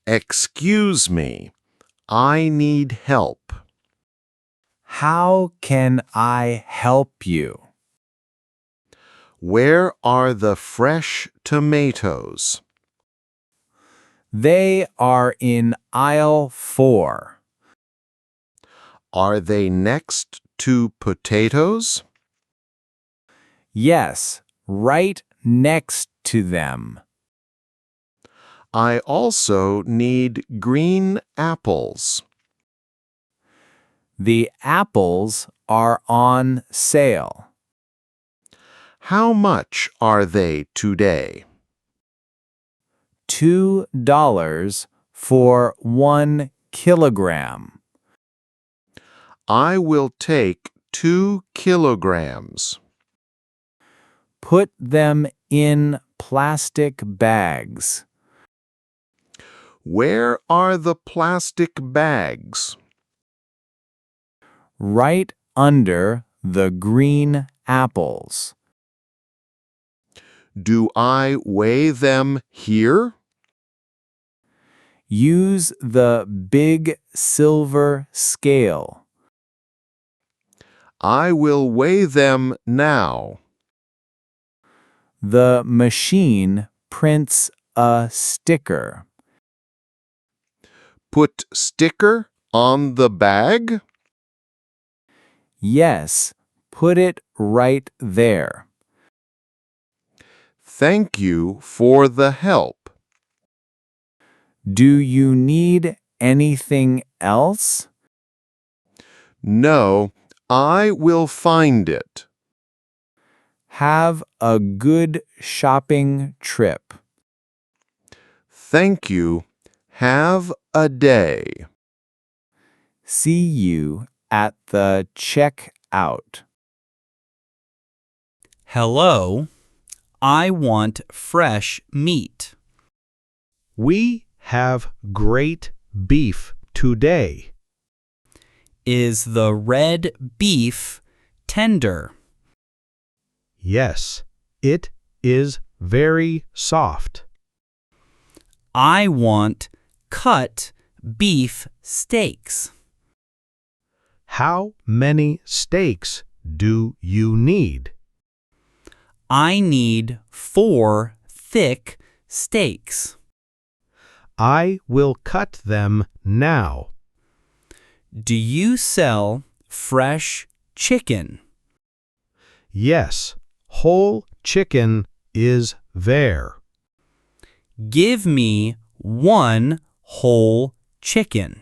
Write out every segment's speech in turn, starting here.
Excuse me, I need help. How can I help you? Where are the fresh tomatoes? They are in aisle 4. Are they next to potatoes? Yes, right next to them. I also need green apples. The apples are on sale. How much are they today? $2 for 1 kilogram. I will take 2 kilograms. Put them in plastic bags. Where are the plastic bags? Right under the green apples. Do I weigh them here? Use the big silver scale. I will weigh them now. The machine prints a sticker. Put sticker on the bag? Yes, put it right there. Thank you for the help. Do you need anything else? No, I will find it. Have a good shopping trip. Thank you. Have a day. See you at the checkout. Hello, I want fresh meat. We have great beef today. Is the red beef tender? Yes, it is very soft. I want cut beef steaks. How many steaks do you need? I need 4 thick steaks. I will cut them now. Do you sell fresh chicken? Yes, whole chicken is there. Give me 1 whole chicken.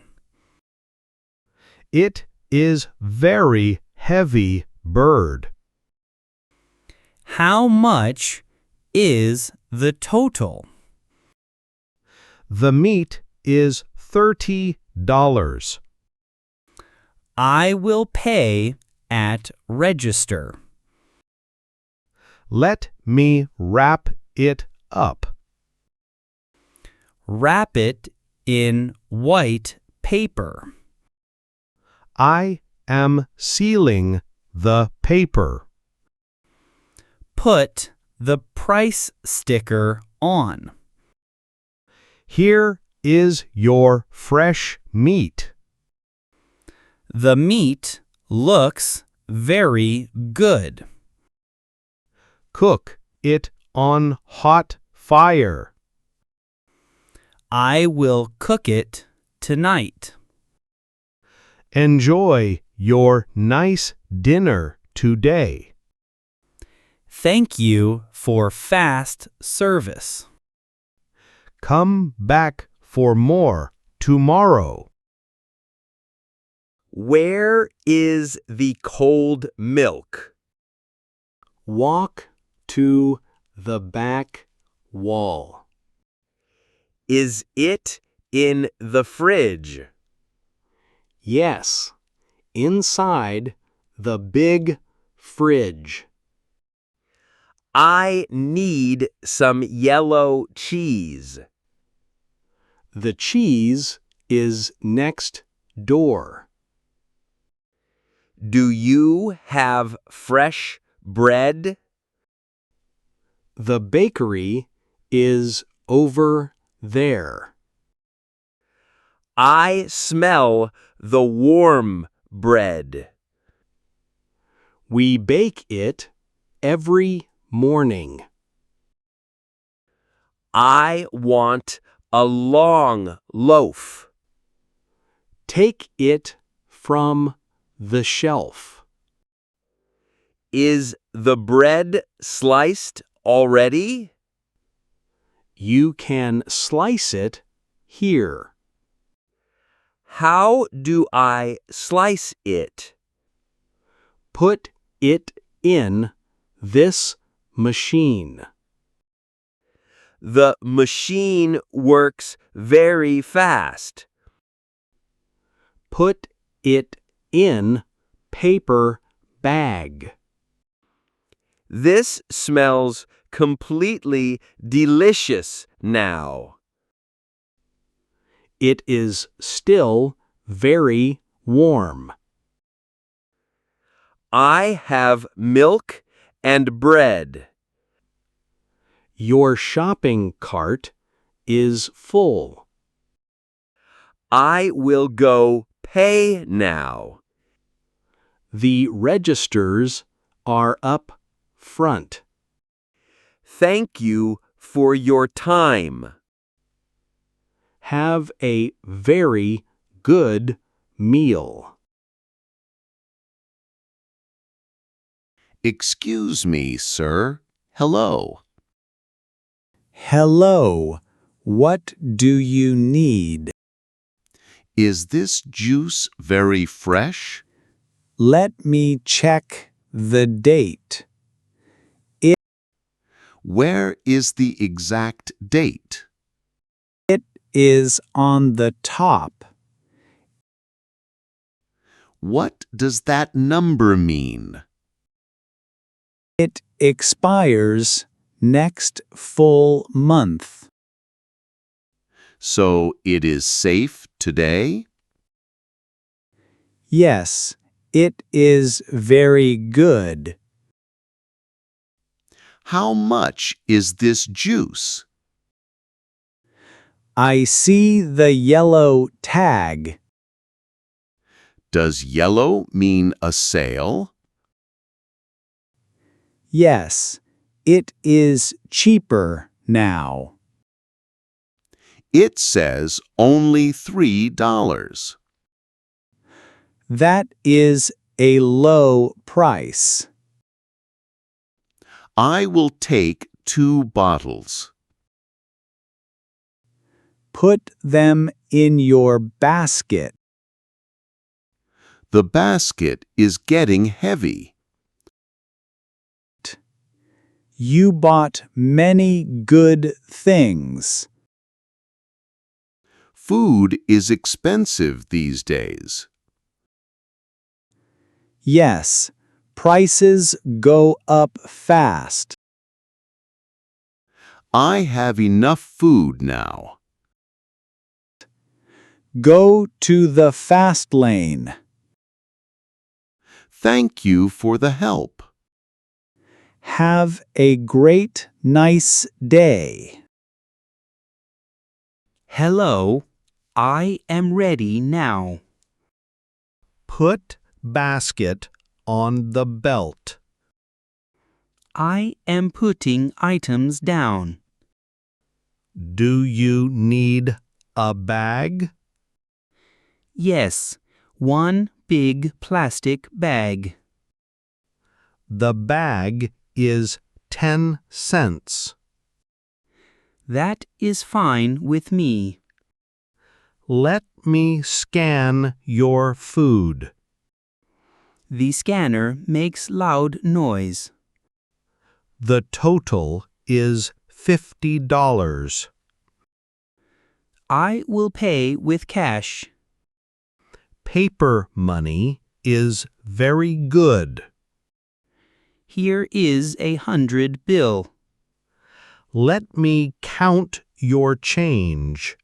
It is very heavy bird. How much is the total? The meat is $30. I will pay at register. Let me wrap it up. Wrap it in white paper. I am sealing the paper. Put the price sticker on. Here is your fresh meat. The meat looks very good. Cook it on hot fire. I will cook it tonight. Enjoy your nice dinner today. Thank you for fast service. Come back for more tomorrow. Where is the cold milk? Walk to the back wall. Is it in the fridge? Yes, inside the big fridge. I need some yellow cheese. The cheese is next door. Do you have fresh bread? The bakery is over there. I smell the warm bread. We bake it every morning. I want a long loaf. Take it from the shelf. Is the bread sliced already? You can slice it here. How do I slice it? Put it in this machine. The machine works very fast. Put it in paper bag. This smells completely delicious now. It is still very warm. I have milk and bread. Your shopping cart is full. I will go pay now. The registers are up front. Thank you for your time. Have a very good meal. Excuse me, sir. Hello. Hello. What do you need? Is this juice very fresh? Let me check the date. Where is the exact date? It is on the top. What does that number mean? It expires next full month. So it is safe today? Yes, it is very good. How much is this juice? I see the yellow tag. Does yellow mean a sale? Yes, it is cheaper now. It says only $3. That is a low price. I will take 2 bottles. Put them in your basket. The basket is getting heavy. You bought many good things. Food is expensive these days. Yes, prices go up fast. I have enough food now. Go to the fast lane. Thank you for the help. Have a great, nice day. Hello, I am ready now. Put basket on the belt. I am putting items down. Do you need a bag? Yes, one big plastic bag. The bag is 10 cents. That is fine with me. Let me scan your food. The scanner makes loud noise. The total is $50. I will pay with cash. Paper money is very good. Here is a 100 bill. Let me count your change.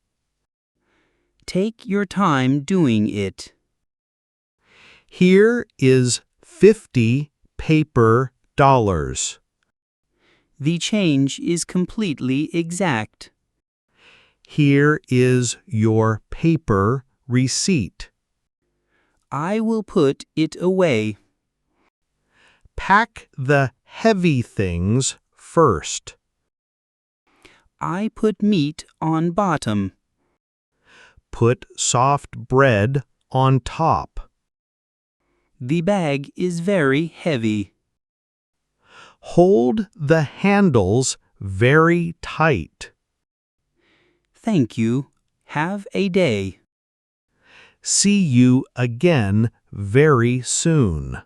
Take your time doing it. Here is 50 paper dollars. The change is completely exact. Here is your paper receipt. I will put it away. Pack the heavy things first. I put meat on bottom. Put soft bread on top. The bag is very heavy. Hold the handles very tight. Thank you. Have a day. See you again very soon.